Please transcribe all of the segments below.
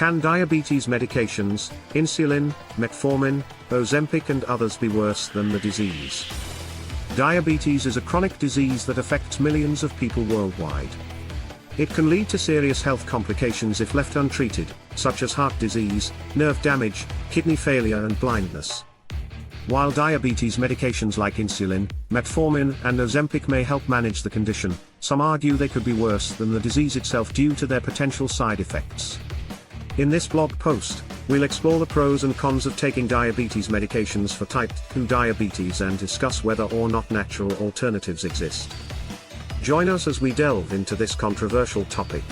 Can diabetes medications, insulin, metformin, Ozempic and others be worse than the disease? Diabetes is a chronic disease that affects millions of people worldwide. It can lead to serious health complications if left untreated, such as heart disease, nerve damage, kidney failure and blindness. While diabetes medications like insulin, metformin and Ozempic may help manage the condition, some argue they could be worse than the disease itself due to their potential side effects. In this blog post, we'll explore the pros and cons of taking diabetes medications for type 2 diabetes and discuss whether or not natural alternatives exist. Join us as we delve into this controversial topic.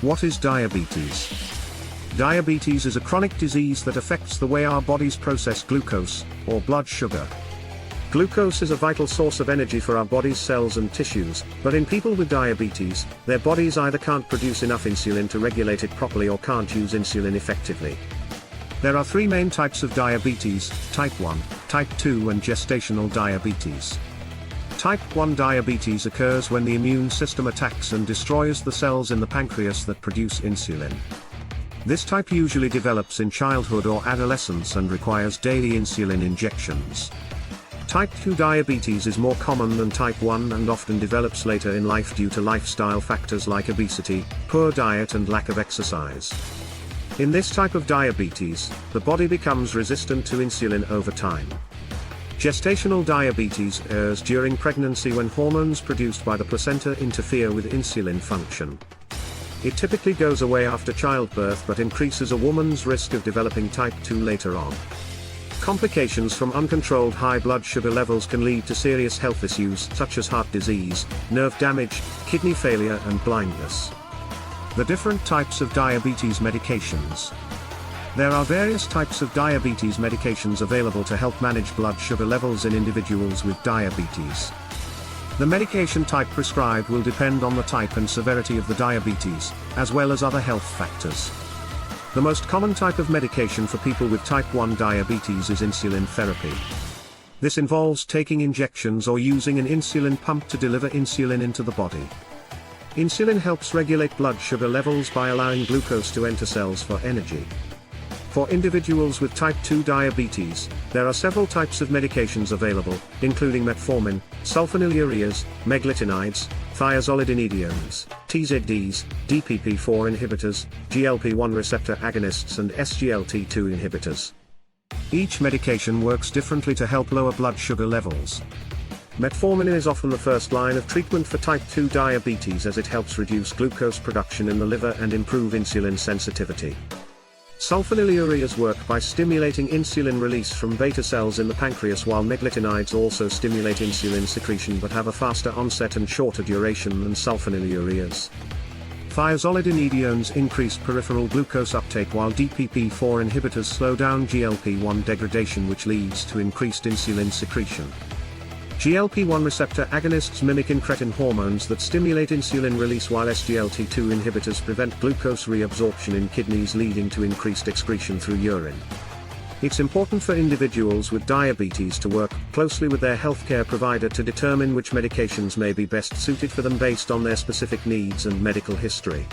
What is diabetes? Diabetes is a chronic disease that affects the way our bodies process glucose, or blood sugar. Glucose is a vital source of energy for our body's cells and tissues, but in people with diabetes, their bodies either can't produce enough insulin to regulate it properly or can't use insulin effectively. There are three main types of diabetes: type 1, type 2 and gestational diabetes. Type 1 diabetes occurs when the immune system attacks and destroys the cells in the pancreas that produce insulin. This type usually develops in childhood or adolescence and requires daily insulin injections. Type 2 diabetes is more common than type 1 and often develops later in life due to lifestyle factors like obesity, poor diet and lack of exercise. In this type of diabetes, the body becomes resistant to insulin over time. Gestational diabetes occurs during pregnancy when hormones produced by the placenta interfere with insulin function. It typically goes away after childbirth but increases a woman's risk of developing type 2 later on. Complications from uncontrolled high blood sugar levels can lead to serious health issues such as heart disease, nerve damage, kidney failure and blindness. The different types of diabetes medications. There are various types of diabetes medications available to help manage blood sugar levels in individuals with diabetes. The medication type prescribed will depend on the type and severity of the diabetes, as well as other health factors. The most common type of medication for people with type 1 diabetes is insulin therapy. This involves taking injections or using an insulin pump to deliver insulin into the body. Insulin helps regulate blood sugar levels by allowing glucose to enter cells for energy. For individuals with type 2 diabetes, there are several types of medications available, including metformin, sulfonylureas, meglitinides, thiazolidinediones, TZDs, DPP-4 inhibitors, GLP-1 receptor agonists and SGLT2 inhibitors. Each medication works differently to help lower blood sugar levels. Metformin is often the first line of treatment for type 2 diabetes as it helps reduce glucose production in the liver and improve insulin sensitivity. Sulfonylureas work by stimulating insulin release from beta cells in the pancreas, while meglitinides also stimulate insulin secretion but have a faster onset and shorter duration than sulfonylureas. Thiazolidinediones increase peripheral glucose uptake while DPP-4 inhibitors slow down GLP-1 degradation, which leads to increased insulin secretion. GLP-1 receptor agonists mimic incretin hormones that stimulate insulin release, while SGLT2 inhibitors prevent glucose reabsorption in kidneys, leading to increased excretion through urine. It's important for individuals with diabetes to work closely with their healthcare provider to determine which medications may be best suited for them based on their specific needs and medical history.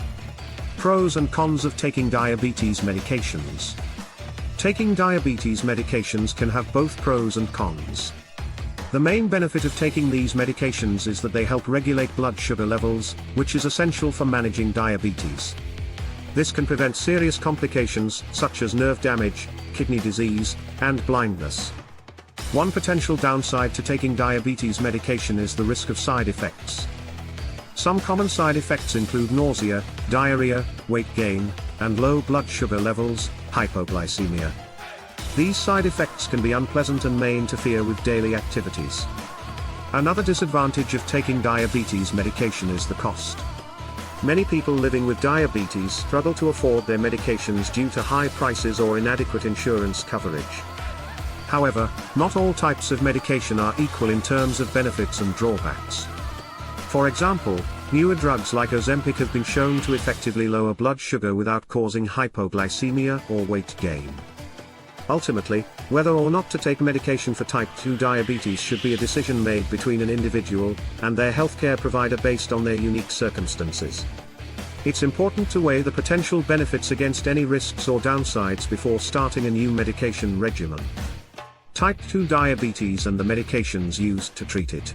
Pros and cons of taking diabetes medications. Taking diabetes medications can have both pros and cons. The main benefit of taking these medications is that they help regulate blood sugar levels, which is essential for managing diabetes. This can prevent serious complications such as nerve damage, kidney disease, and blindness. One potential downside to taking diabetes medication is the risk of side effects. Some common side effects include nausea, diarrhea, weight gain, and low blood sugar levels, hypoglycemia. These side effects can be unpleasant and may interfere with daily activities. Another disadvantage of taking diabetes medication is the cost. Many people living with diabetes struggle to afford their medications due to high prices or inadequate insurance coverage. However, not all types of medication are equal in terms of benefits and drawbacks. For example, newer drugs like Ozempic have been shown to effectively lower blood sugar without causing hypoglycemia or weight gain. Ultimately, whether or not to take medication for type 2 diabetes should be a decision made between an individual and their healthcare provider based on their unique circumstances. It's important to weigh the potential benefits against any risks or downsides before starting a new medication regimen. Type 2 diabetes and the medications used to treat it.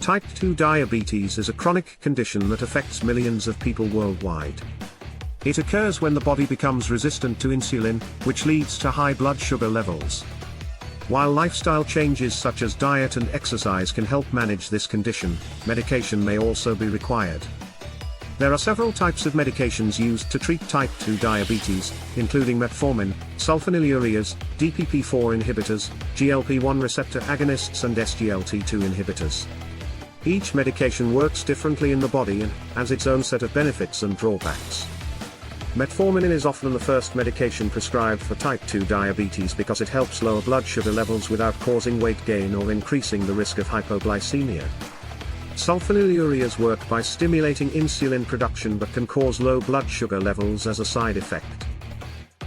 Type 2 diabetes is a chronic condition that affects millions of people worldwide. It occurs when the body becomes resistant to insulin, which leads to high blood sugar levels. While lifestyle changes such as diet and exercise can help manage this condition, medication may also be required. There are several types of medications used to treat type 2 diabetes, including metformin, sulfonylureas, DPP-4 inhibitors, GLP-1 receptor agonists and SGLT2 inhibitors. Each medication works differently in the body and has its own set of benefits and drawbacks. Metformin is often the first medication prescribed for type 2 diabetes because it helps lower blood sugar levels without causing weight gain or increasing the risk of hypoglycemia. Sulfonylureas work by stimulating insulin production but can cause low blood sugar levels as a side effect.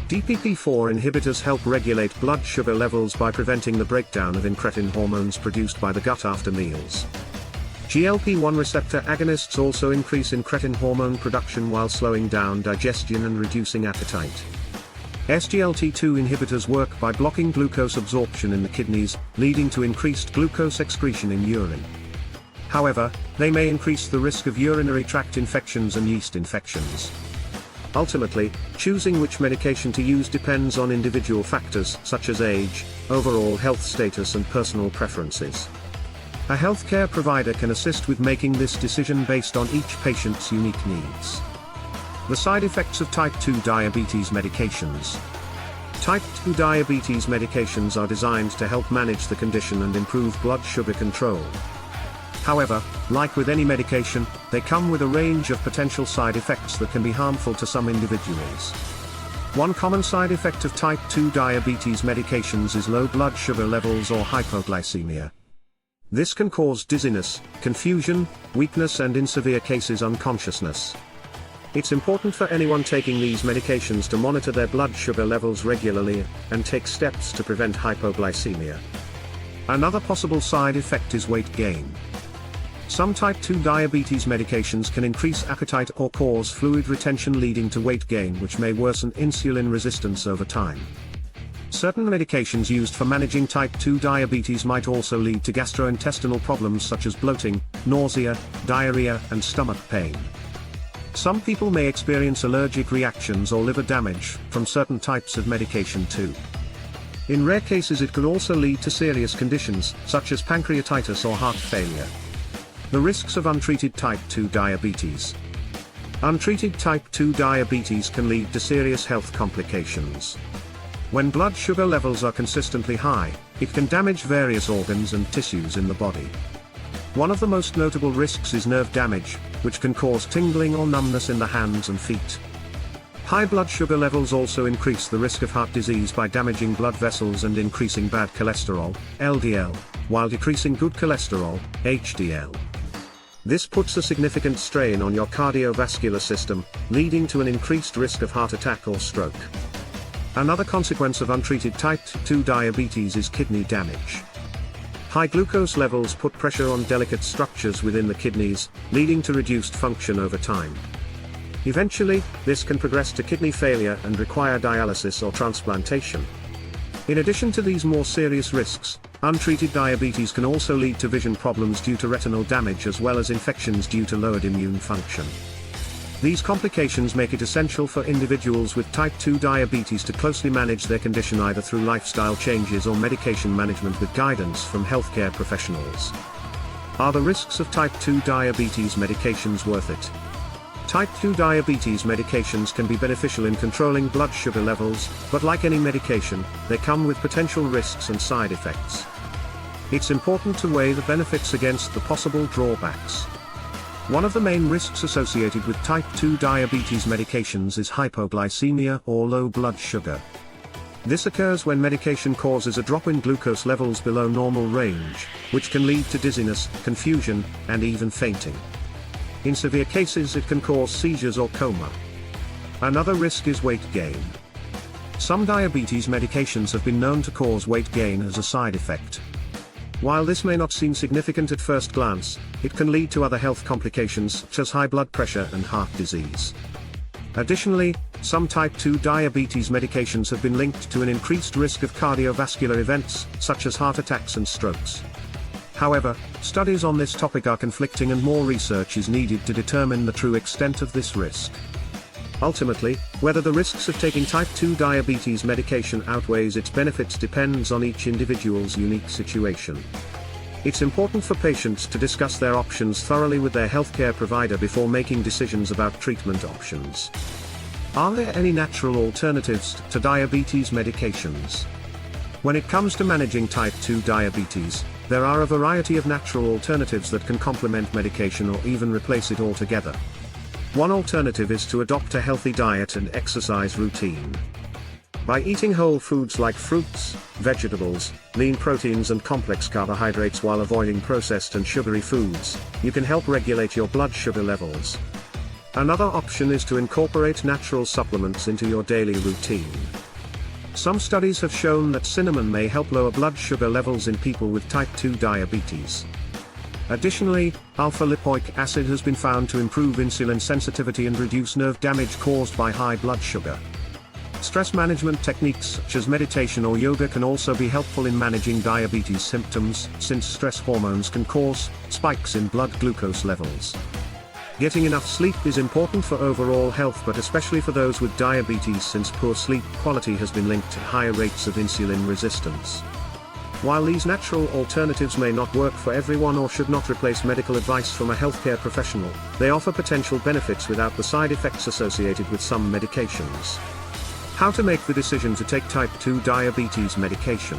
DPP-4 inhibitors help regulate blood sugar levels by preventing the breakdown of incretin hormones produced by the gut after meals. GLP-1 receptor agonists also increase incretin hormone production while slowing down digestion and reducing appetite. SGLT2 inhibitors work by blocking glucose absorption in the kidneys, leading to increased glucose excretion in urine. However, they may increase the risk of urinary tract infections and yeast infections. Ultimately, choosing which medication to use depends on individual factors such as age, overall health status and personal preferences. A healthcare provider can assist with making this decision based on each patient's unique needs. The side effects of type 2 diabetes medications. Type 2 diabetes medications are designed to help manage the condition and improve blood sugar control. However, like with any medication, they come with a range of potential side effects that can be harmful to some individuals. One common side effect of type 2 diabetes medications is low blood sugar levels or hypoglycemia. This can cause dizziness, confusion, weakness and in severe cases unconsciousness. It's important for anyone taking these medications to monitor their blood sugar levels regularly and take steps to prevent hypoglycemia. Another possible side effect is weight gain. Some type 2 diabetes medications can increase appetite or cause fluid retention leading to weight gain, which may worsen insulin resistance over time. Certain medications used for managing type 2 diabetes might also lead to gastrointestinal problems such as bloating, nausea, diarrhea, and stomach pain. Some people may experience allergic reactions or liver damage from certain types of medication too. In rare cases it could also lead to serious conditions, such as pancreatitis or heart failure. The risks of untreated type 2 diabetes. Untreated type 2 diabetes can lead to serious health complications. When blood sugar levels are consistently high, it can damage various organs and tissues in the body. One of the most notable risks is nerve damage, which can cause tingling or numbness in the hands and feet. High blood sugar levels also increase the risk of heart disease by damaging blood vessels and increasing bad cholesterol, LDL, while decreasing good cholesterol, HDL. This puts a significant strain on your cardiovascular system, leading to an increased risk of heart attack or stroke. Another consequence of untreated type 2 diabetes is kidney damage. High glucose levels put pressure on delicate structures within the kidneys, leading to reduced function over time. Eventually, this can progress to kidney failure and require dialysis or transplantation. In addition to these more serious risks, untreated diabetes can also lead to vision problems due to retinal damage as well as infections due to lowered immune function. These complications make it essential for individuals with type 2 diabetes to closely manage their condition either through lifestyle changes or medication management with guidance from healthcare professionals. Are the risks of type 2 diabetes medications worth it? Type 2 diabetes medications can be beneficial in controlling blood sugar levels, but like any medication, they come with potential risks and side effects. It's important to weigh the benefits against the possible drawbacks. One of the main risks associated with type 2 diabetes medications is hypoglycemia or low blood sugar. This occurs when medication causes a drop in glucose levels below normal range, which can lead to dizziness, confusion, and even fainting. In severe cases it can cause seizures or coma. Another risk is weight gain. Some diabetes medications have been known to cause weight gain as a side effect. While this may not seem significant at first glance, it can lead to other health complications such as high blood pressure and heart disease. Additionally, some type 2 diabetes medications have been linked to an increased risk of cardiovascular events, such as heart attacks and strokes. However, studies on this topic are conflicting and more research is needed to determine the true extent of this risk. Ultimately, whether the risks of taking type 2 diabetes medication outweighs its benefits depends on each individual's unique situation. It's important for patients to discuss their options thoroughly with their healthcare provider before making decisions about treatment options. Are there any natural alternatives to diabetes medications? When it comes to managing type 2 diabetes, there are a variety of natural alternatives that can complement medication or even replace it altogether. One alternative is to adopt a healthy diet and exercise routine. By eating whole foods like fruits, vegetables, lean proteins and complex carbohydrates while avoiding processed and sugary foods, you can help regulate your blood sugar levels. Another option is to incorporate natural supplements into your daily routine. Some studies have shown that cinnamon may help lower blood sugar levels in people with type 2 diabetes. Additionally, alpha-lipoic acid has been found to improve insulin sensitivity and reduce nerve damage caused by high blood sugar. Stress management techniques such as meditation or yoga can also be helpful in managing diabetes symptoms, since stress hormones can cause spikes in blood glucose levels. Getting enough sleep is important for overall health, but especially for those with diabetes, since poor sleep quality has been linked to higher rates of insulin resistance. While these natural alternatives may not work for everyone or should not replace medical advice from a healthcare professional, they offer potential benefits without the side effects associated with some medications. How to make the decision to take type 2 diabetes medication.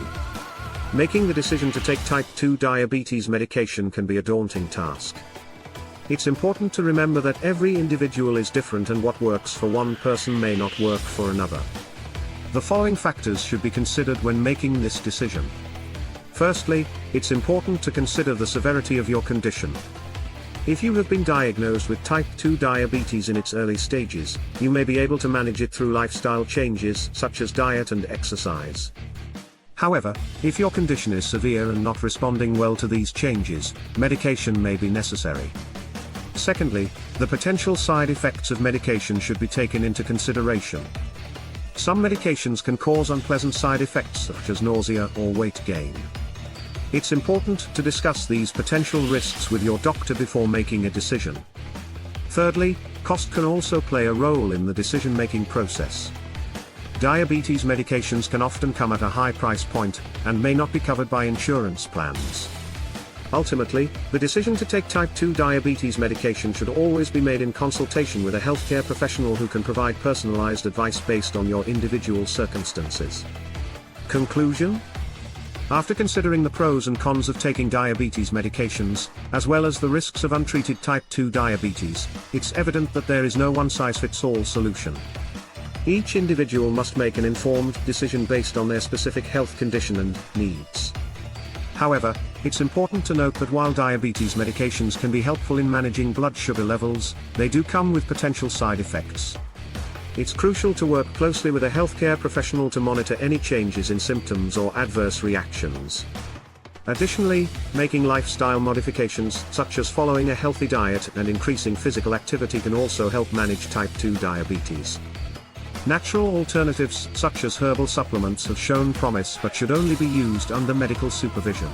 Making the decision to take type 2 diabetes medication can be a daunting task. It's important to remember that every individual is different and what works for one person may not work for another. The following factors should be considered when making this decision. Firstly, it's important to consider the severity of your condition. If you have been diagnosed with type 2 diabetes in its early stages, you may be able to manage it through lifestyle changes such as diet and exercise. However, if your condition is severe and not responding well to these changes, medication may be necessary. Secondly, the potential side effects of medication should be taken into consideration. Some medications can cause unpleasant side effects such as nausea or weight gain. It's important to discuss these potential risks with your doctor before making a decision. Thirdly, cost can also play a role in the decision-making process. Diabetes medications can often come at a high price point, and may not be covered by insurance plans. Ultimately, the decision to take type 2 diabetes medication should always be made in consultation with a healthcare professional who can provide personalized advice based on your individual circumstances. Conclusion? After considering the pros and cons of taking diabetes medications, as well as the risks of untreated type 2 diabetes, it's evident that there is no one-size-fits-all solution. Each individual must make an informed decision based on their specific health condition and needs. However, it's important to note that while diabetes medications can be helpful in managing blood sugar levels, they do come with potential side effects. It's crucial to work closely with a healthcare professional to monitor any changes in symptoms or adverse reactions. Additionally, making lifestyle modifications such as following a healthy diet and increasing physical activity can also help manage type 2 diabetes. Natural alternatives such as herbal supplements have shown promise but should only be used under medical supervision.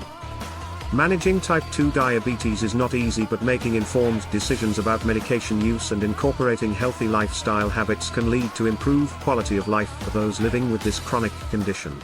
Managing type 2 diabetes is not easy, but making informed decisions about medication use and incorporating healthy lifestyle habits can lead to improved quality of life for those living with this chronic condition.